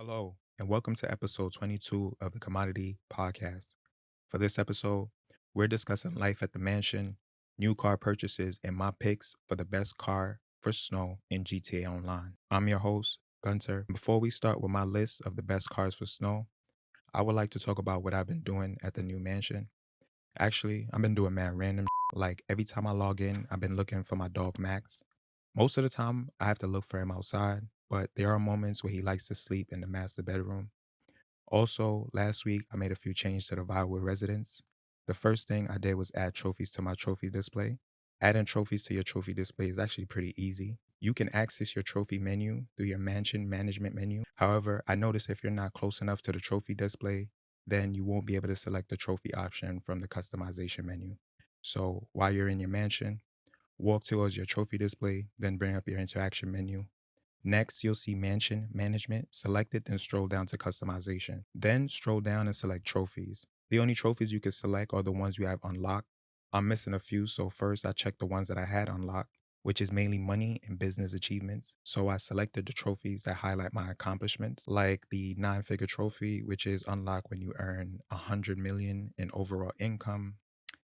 Hello, and welcome to episode 22 of the Commodity Podcast. For this episode, we're discussing life at the mansion, new car purchases, and my picks for the best car for snow in GTA Online. I'm your host, Gunter. Before we start with my list of the best cars for snow, I would like to talk about what I've been doing at the new mansion. Actually, I've been doing mad random like every time I log in, I've been looking for my dog Max. Most of the time, I have to look for him outside, but there are moments where he likes to sleep in the master bedroom. Also, last week, I made a few changes to the Vinewood Residence. The first thing I did was add trophies to my trophy display. Adding trophies to your trophy display is actually pretty easy. You can access your trophy menu through your mansion management menu. However, I noticed if you're not close enough to the trophy display, then you won't be able to select the trophy option from the customization menu. So while you're in your mansion, walk towards your trophy display, then bring up your interaction menu. Next, you'll see Mansion Management. Select it, then scroll down to Customization. Then scroll down and select Trophies. The only trophies you can select are the ones you have unlocked. I'm missing a few, so first I checked the ones that I had unlocked, which is mainly money and business achievements. So I selected the trophies that highlight my accomplishments, like the nine-figure trophy, which is unlocked when you earn 100 million in overall income,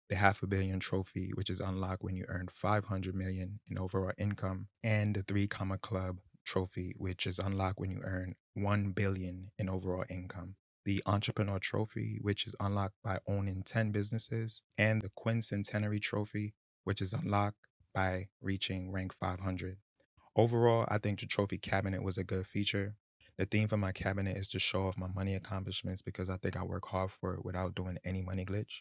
the half a billion trophy, which is unlocked when you earn 500 million in overall income, and the 3 comma club trophy, which is unlocked when you earn 1 billion in overall income. The entrepreneur trophy, which is unlocked by owning 10 businesses, and the quincentenary trophy, which is unlocked by reaching rank 500. Overall, I think the trophy cabinet was a good feature. The theme for my cabinet is to show off my money accomplishments because I think I work hard for it without doing any money glitch,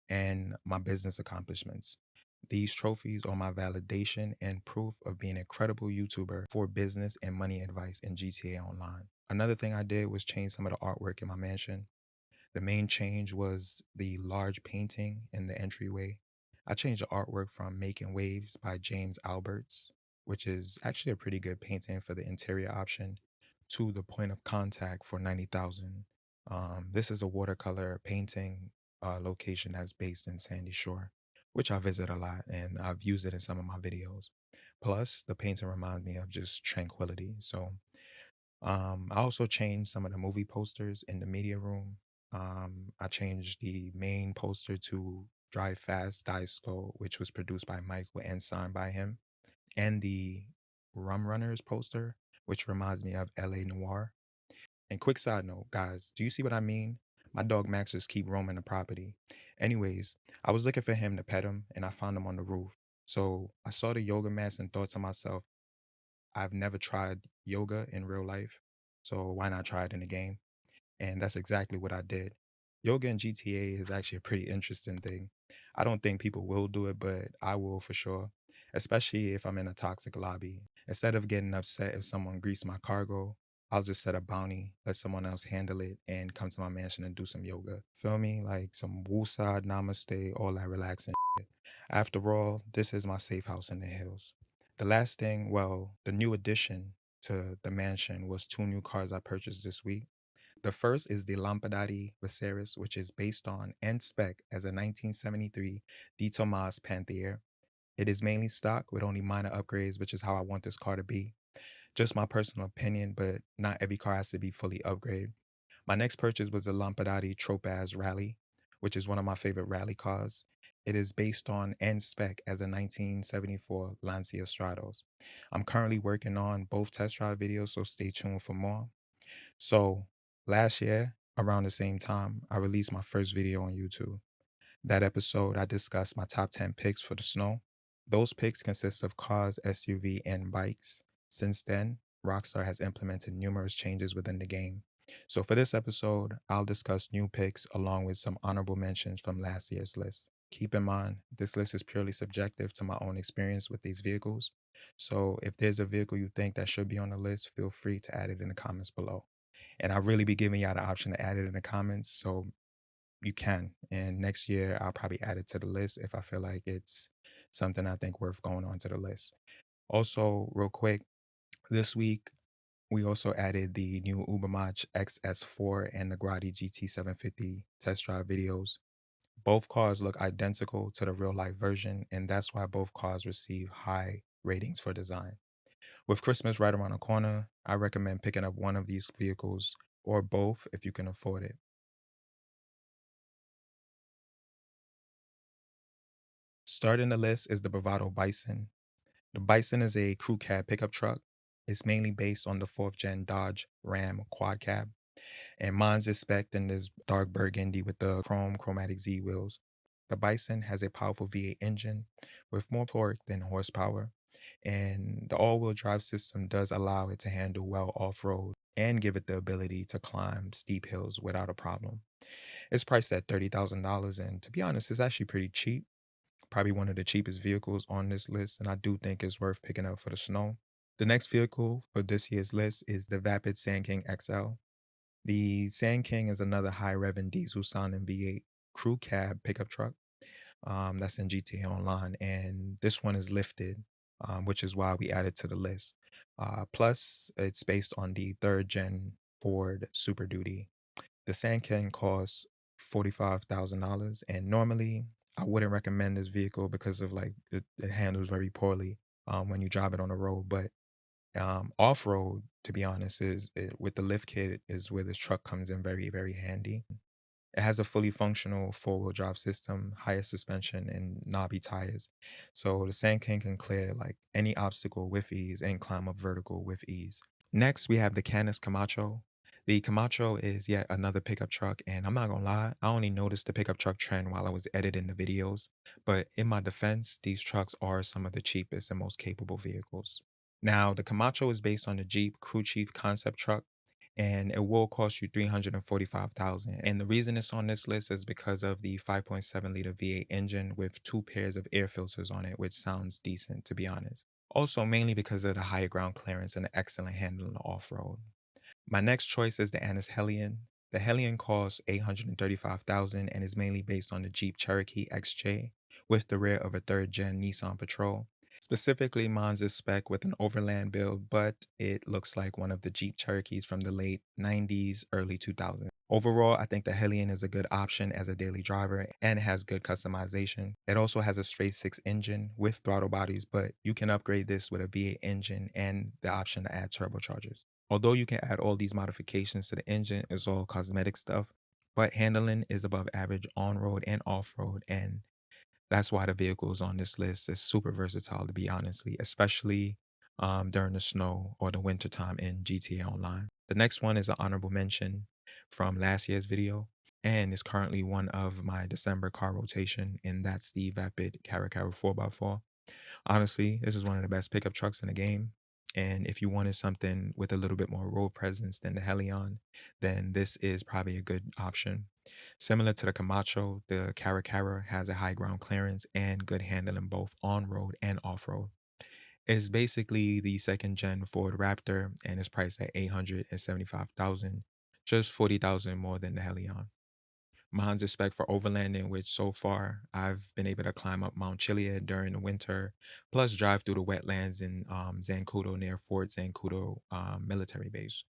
and my business accomplishments. These trophies are my validation and proof of being a credible YouTuber for business and money advice in GTA Online. Another thing I did was change some of the artwork in my mansion. The main change was the large painting in the entryway. I changed the artwork from Making Waves by James Alberts, which is actually a pretty good painting for the interior option, to the point of contact for 90,000. This is a watercolor painting location that's based in Sandy Shore, which I visit a lot and I've used it in some of my videos. Plus, the painting reminds me of just tranquility. I also changed some of the movie posters in the media room. I changed the main poster to Drive Fast, Die Slow, which was produced by Michael and signed by him, and the Rum Runners poster, which reminds me of LA Noir. And quick side note, guys, do you see what I mean? My dog Max just keep roaming the property. Anyways, I was looking for him to pet him, and I found him on the roof. So I saw the yoga mats and thought to myself, I've never tried yoga in real life, so why not try it in a game? And that's exactly what I did. Yoga in GTA is actually a pretty interesting thing. I don't think people will do it, but I will for sure, especially if I'm in a toxic lobby. Instead of getting upset if someone greets my cargo, I'll just set a bounty, let someone else handle it, and come to my mansion and do some yoga. Feel me? Like some woosah, namaste, all that relaxing. After all, this is my safe house in the hills. The last thing, well, the new addition to the mansion was 2 new cars I purchased this week. The first is the Lampadati Viceris, which is based on and spec as a 1973 Di Tomas Panther. It is mainly stock with only minor upgrades, which is how I want this car to be. Just my personal opinion, but not every car has to be fully upgraded. My next purchase was the Lampadati Tropaz Rally, which is one of my favorite rally cars. It is based on and spec as a 1974 Lancia Stratos. I'm currently working on both test drive videos, so stay tuned for more. So last year, around the same time, I released my first video on YouTube. That episode, I discussed my top 10 picks for the snow. Those picks consist of cars, SUV, and bikes. Since then, Rockstar has implemented numerous changes within the game. So for this episode, I'll discuss new picks along with some honorable mentions from last year's list. Keep in mind, this list is purely subjective to my own experience with these vehicles. So if there's a vehicle you think that should be on the list, feel free to add it in the comments below. And I'll really be giving y'all the option to add it in the comments. So you can. And next year, I'll probably add it to the list if I feel like it's something I think worth going on to the list. Also, real quick, this week, we also added the new Ubermatch XS4 and the Grati GT750 test drive videos. Both cars look identical to the real life version, and that's why both cars receive high ratings for design. With Christmas right around the corner, I recommend picking up one of these vehicles or both if you can afford it. Starting the list is the Bravado Bison. The Bison is a crew cab pickup truck. It's mainly based on the fourth gen Dodge Ram quad cab, and mine's is spec'd in this dark burgundy with the chromatic Z wheels. The Bison has a powerful V8 engine with more torque than horsepower, and the all-wheel drive system does allow it to handle well off-road and give it the ability to climb steep hills without a problem. It's priced at $30,000, and to be honest, it's actually pretty cheap. Probably one of the cheapest vehicles on this list, and I do think it's worth picking up for the snow. The next vehicle for this year's list is the Vapid Sand King XL. The Sand King is another high revving diesel sounding V8 crew cab pickup truck that's in GTA Online, and this one is lifted, which is why we added to the list. Plus, it's based on the third gen Ford Super Duty. The Sand King costs $45,000, and normally I wouldn't recommend this vehicle because of like it handles very poorly when you drive it on the road. But off road, to be honest, with the lift kit is where this truck comes in very handy. It has a fully functional four-wheel drive system, higher suspension, and knobby tires. So the Sand King can clear like any obstacle with ease and climb up vertical with ease. Next, we have the Canis Camacho. The Camacho is yet another pickup truck, and I'm not gonna lie, I only noticed the pickup truck trend while I was editing the videos. But in my defense, these trucks are some of the cheapest and most capable vehicles. Now, the Camacho is based on the Jeep Crew Chief concept truck, and it will cost you 345,000. And the reason it's on this list is because of the 5.7-liter V8 engine with two pairs of air filters on it, which sounds decent to be honest. Also, mainly because of the higher ground clearance and the excellent handling off-road. My next choice is the Annis Hellion. The Hellion costs 835,000 and is mainly based on the Jeep Cherokee XJ with the rear of a third gen Nissan Patrol. Specifically, mine's is spec with an overland build, but it looks like one of the Jeep Cherokees from the late 90s, early 2000s. Overall, I think the Hellion is a good option as a daily driver and it has good customization. It also has a straight six engine with throttle bodies, but you can upgrade this with a V8 engine and the option to add turbochargers. Although you can add all these modifications to the engine, it's all cosmetic stuff, but handling is above average on road and off road, and that's why the vehicles on this list is super versatile, to be honestly, especially during the snow or the winter time in GTA Online. The next one is an honorable mention from last year's video, and is currently one of my December car rotation, and that's the Vapid Caracara 4x4. Honestly, this is one of the best pickup trucks in the game. And if you wanted something with a little bit more road presence than the Helion, then this is probably a good option. Similar to the Camacho, the Caracara has a high ground clearance and good handling both on road and off road. It's basically the second gen Ford Raptor and is priced at 875,000, just 40,000 more than the Helion. Mine's a spec for overlanding, which so far I've been able to climb up Mount Chiliad during the winter, plus drive through the wetlands in Zancudo near Fort Zancudo military base.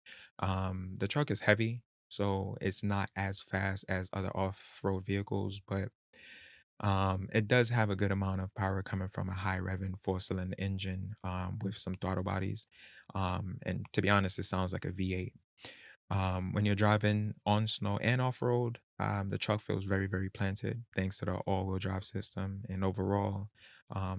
The truck is heavy, so it's not as fast as other off-road vehicles, but it does have a good amount of power coming from a high revving four-cylinder engine with some throttle bodies. And to be honest, it sounds like a V8. When you're driving on snow and off road, the truck feels very planted thanks to the all wheel drive system. And overall,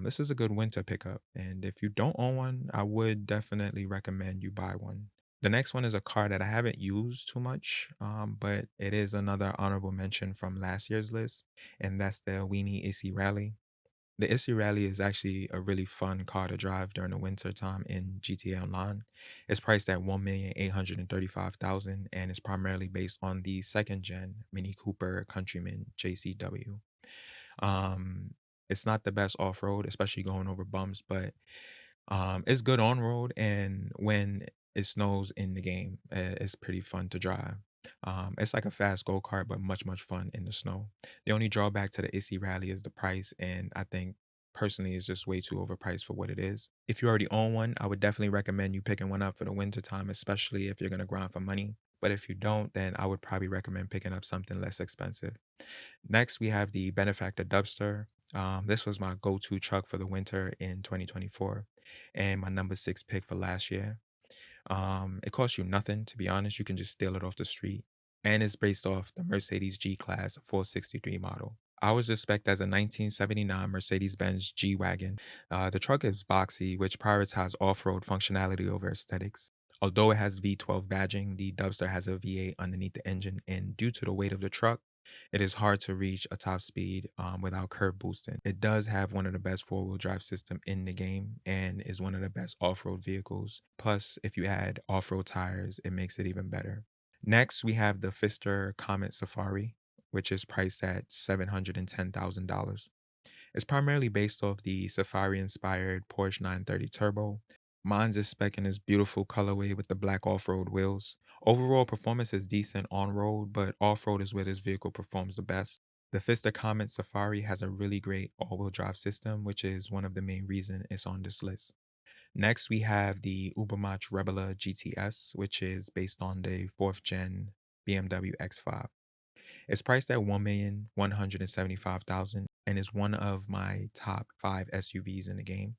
this is a good winter pickup. And if you don't own one, I would definitely recommend you buy one. The next one is a car that I haven't used too much, but it is another honorable mention from last year's list, and that's the Weenie Issy Rally. The Issy Rally is actually a really fun car to drive during the winter time in GTA Online. It's priced at 1,835,000 and is primarily based on the second gen Mini Cooper Countryman JCW. Um, it's not the best off road, especially going over bumps, but it's good on road, and when it snows in the game, it's pretty fun to drive. It's like a fast go kart, but much fun in the snow. The only drawback to the Issy Rally is the price, and I think personally it's just way too overpriced for what it is. If you already own one, I would definitely recommend you picking one up for the winter time, especially if you're gonna grind for money. But if you don't, then I would probably recommend picking up something less expensive. Next, we have the Benefactor Dubster. This was my go-to truck for the winter in 2024. and my number six pick for last year. It costs you nothing, to be honest. You can just steal it off the street. And it's based off the Mercedes G Class 463 model. I was spec'd as a 1979 Mercedes-Benz G-Wagon. The truck is boxy, which prioritizes off-road functionality over aesthetics. Although it has V12 badging, the Dubster has a V8 underneath the engine, and due to the weight of the truck, it is hard to reach a top speed without curb boosting. It does have one of the best four-wheel drive system in the game and is one of the best off-road vehicles. Plus, if you add off-road tires, it makes it even better. Next, we have the Pfister Comet Safari, which is priced at $710,000. It's primarily based off the Safari-inspired Porsche 930 Turbo. Mine's is spec in this beautiful colorway with the black off-road wheels. Overall performance is decent on-road, but off-road is where this vehicle performs the best. The Fisker Comet Safari has a really great all-wheel drive system, which is one of the main reasons it's on this list. Next, we have the Ubermacht Rebella GTS, which is based on the fourth gen BMW X5. It's priced at $1,175,000 and is one of my top five SUVs in the game.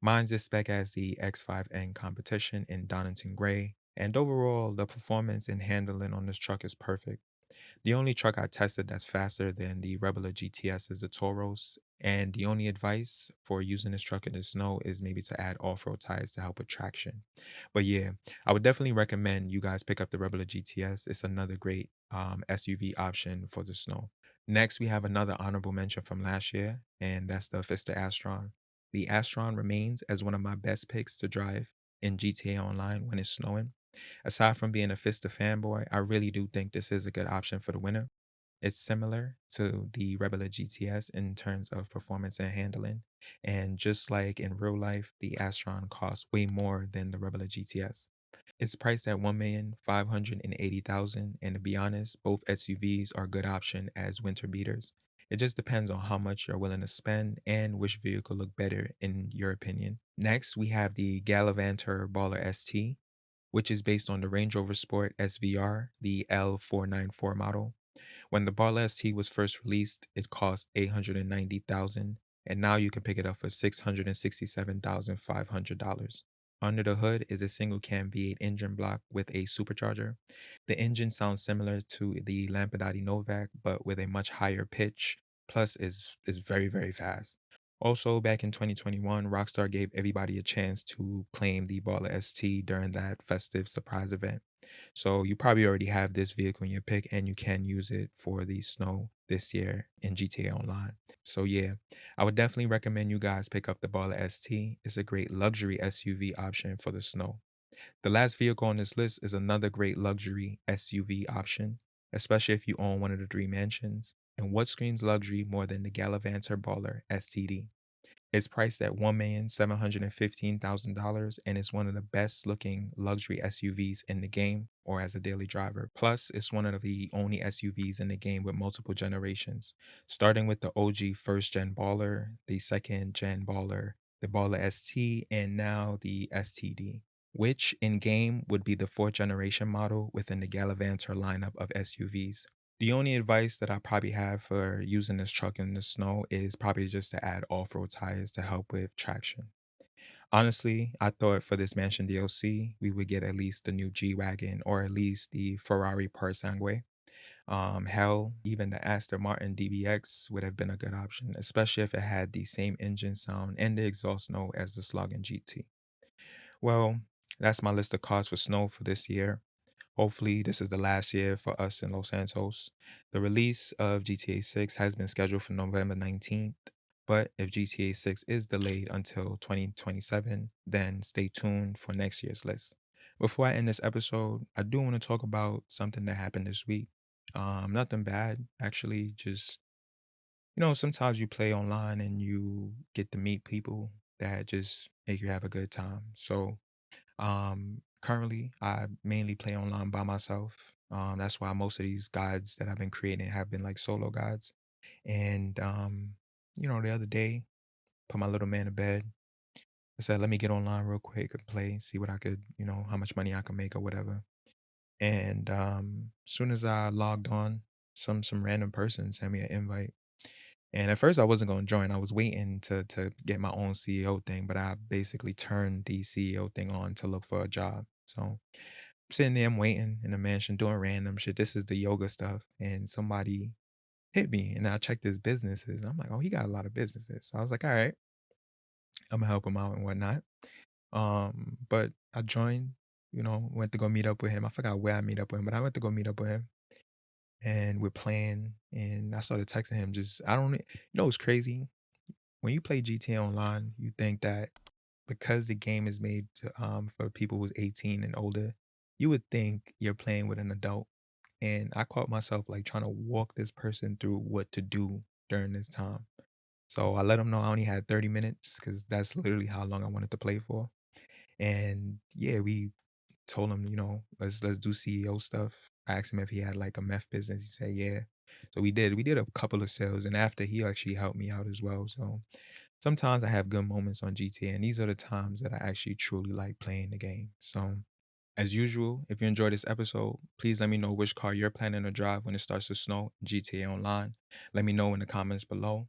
Mine's is spec as the X5N competition in Donington Gray, and overall, the performance and handling on this truck is perfect. The only truck I tested that's faster than the Rebel GTS is the Tauros, and the only advice for using this truck in the snow is maybe to add off-road tires to help with traction. But yeah, I would definitely recommend you guys pick up the Rebel GTS. It's another great SUV option for the snow. Next, we have another honorable mention from last year, and that's the Fiesta Astron. The Astron remains as one of my best picks to drive in GTA Online when it's snowing. Aside from being a Fiesta fanboy, I really do think this is a good option for the winter. It's similar to the Rebel GTS in terms of performance and handling. And just like in real life, the Astron costs way more than the Rebel GTS. It's priced at 1,580,000, and to be honest, both SUVs are a good option as winter beaters. It just depends on how much you're willing to spend and which vehicle look better in your opinion. Next, we have the Gallivanter Baller ST, which is based on the Range Rover Sport SVR, the L494 model. When the Barla ST was first released, it cost 890,000, and now you can pick it up for $667,500. Under the hood is a single cam V8 engine block with a supercharger. The engine sounds similar to the Lampadati Novak, but with a much higher pitch, plus is very, very fast. Also, back in 2021, Rockstar gave everybody a chance to claim the Baller ST during that festive surprise event. So you probably already have this vehicle in your pick and you can use it for the snow this year in GTA Online. So yeah, I would definitely recommend you guys pick up the Baller ST. It's a great luxury SUV option for the snow. The last vehicle on this list is another great luxury SUV option, especially if you own one of the three mansions. And what screams luxury more than the Gallivanter Baller STD? It's priced at $1,715,000 and it's one of the best looking luxury SUVs in the game or as a daily driver. Plus, it's one of the only SUVs in the game with multiple generations, starting with the OG first gen Baller, the second gen Baller, the Baller ST, and now the STD, which in game would be the fourth generation model within the Gallivanter lineup of SUVs. The only advice that I probably have for using this truck in the snow is probably just to add off-road tires to help with traction. Honestly, I thought for this Mansion DLC, we would get at least the new G-Wagon or at least the Ferrari Sangue. Hell, even the Aston Martin DBX would have been a good option, especially if it had the same engine sound and the exhaust note as the Slogan GT. Well, that's my list of cars for snow for this year. Hopefully, this is the last year for us in Los Santos. The release of GTA 6 has been scheduled for November 19th, but if GTA 6 is delayed until 2027, then stay tuned for next year's list. Before I end this episode, I do want to talk about something that happened this week. Nothing bad, actually, just sometimes you play online and you get to meet people that just make you have a good time. So currently, I mainly play online by myself. That's why most of these guides that I've been creating have been like solo guides. And the other day, put my little man to bed. I said, let me get online real quick and play, see what I could, how much money I can make or whatever. And soon as I logged on, some random person sent me an invite, And at first I wasn't gonna join. I was waiting to get my own CEO thing, but I basically turned the CEO thing on to look for a job. So sitting there, I'm waiting in the mansion doing random shit. This is the yoga stuff, and somebody hit me, and I checked his businesses. I'm like, oh, he got a lot of businesses. So I was like, all right, I'm gonna help him out and whatnot. But I joined. Went to go meet up with him. I forgot where I meet up with him, but I went to go meet up with him, and we're playing. And I started texting him. Just I don't. It's crazy when you play GTA Online. You think that because the game is made for people who's 18 and older, you would think you're playing with an adult. And I caught myself like trying to walk this person through what to do during this time. So I let him know I only had 30 minutes because that's literally how long I wanted to play for. And yeah, we told him, let's do CEO stuff. I asked him if he had like a meth business. He said, yeah. So we did. We did a couple of sales, and after he actually helped me out as well. So sometimes I have good moments on GTA, and these are the times that I actually truly like playing the game. So as usual, if you enjoyed this episode, please let me know which car you're planning to drive when it starts to snow in GTA Online. Let me know in the comments below.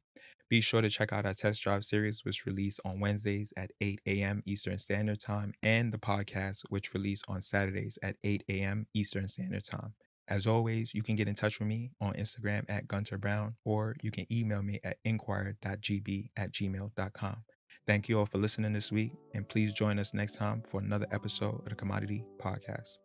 Be sure to check out our test drive series, which release on Wednesdays at 8 a.m. Eastern Standard Time, and the podcast, which release on Saturdays at 8 a.m. Eastern Standard Time. As always, you can get in touch with me on Instagram at Gunter Browne, or you can email me at inquire.gb@gmail.com. Thank you all for listening this week, and please join us next time for another episode of the Commodity Podcast.